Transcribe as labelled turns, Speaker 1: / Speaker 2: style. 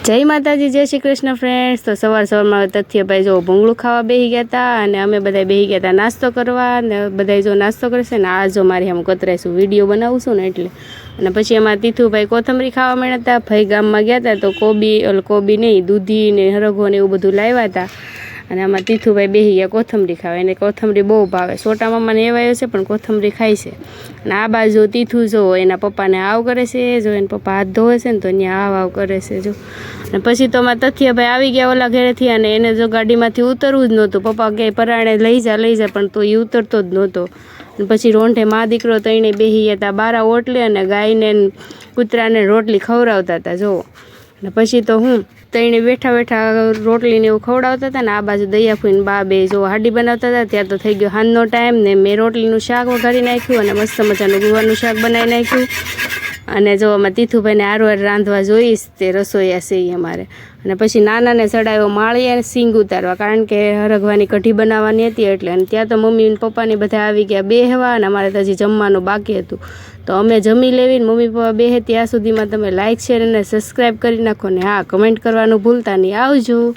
Speaker 1: જય માતાજી, જય શ્રી કૃષ્ણ ફ્રેન્ડ્સ। તો સવારમાં તથ્યભાઈ જો ભૂંગળું ખાવા બેસી ગયા હતા અને અમે બધા બેસી ગયા હતા નાસ્તો કરવા ને બધા જો નાસ્તો કરશે ને આ જો મારી આમ કતરાઈશું વિડીયો બનાવું છું ને એટલે। અને પછી એમાં તીથુભાઈ કોથમરી ખાવા માંડ્યા હતા। ભાઈ ગામમાં ગયા હતા તો કોબી નહીં દૂધી ને હરગો ને એવું બધું લાવ્યા હતા અને આમાં તીથુભાઈ બેસી ગયા કોથમરી ખાવા। એને કોથમરી બહુ ભાવે, છોટા મામાને એવાયો છે પણ કોથમરી ખાય છે। અને આ બાજુ તીથું જો એના પપ્પાને આવ કરે છે, જો એના પપ્પા હાથ ધોવે છે ને તો ત્યાં આવ કરે છે જો। અને પછી તો અમારા તથ્યભાઈ આવી ગયા ઓલા ઘરેથી અને એને જો ગાડીમાંથી ઉતરવું જ નહોતું। પપ્પા કે પરાણે લઈ જા પણ તો એ ઉતરતો જ નહોતો। અને પછી રોંઢે મા દીકરો તઈને બેસી ગયા હતા બારા ઓટલે અને ગાયને કૂતરાને રોટલી ખવડાવતા હતા જો। અને પછી તો હું તઈને બેઠા બેઠા રોટલીને એવું ખવડાવતા હતા ને આ બાજુ દયાફૂઈને બા બે જો હાડી બનાવતા હતા। ત્યાં તો થઈ ગયો સાંજનો ટાઈમ ને મેં રોટલીનું શાક વઘારી નાખ્યું અને મસ્ત મજાનું ગુવારનું શાક બનાવી નાખ્યું। અને જો અમે તીથુભાઈને આરવાર રાંધવા જોઈશ તે રસોઈયા છે અમારે। અને પછી નાનાને ચડાવ્યો માળીએ સિંગ ઉતારવા, કારણ કે હરગવાની કઢી બનાવવાની હતી એટલે। અને ત્યાં તો મમ્મી અને પપ્પાની બધા આવી ગયા બેહવા અને અમારે તો હજી જમવાનું બાકી હતું। તો અમે જમી લેવીને મમ્મી પપ્પા બેહે ત્યાં સુધીમાં તમે લાઇક શેર અને સબસ્ક્રાઈબ કરી નાખો ને હા કમેન્ટ કરવાનું ભૂલતા નહીં। આવજો।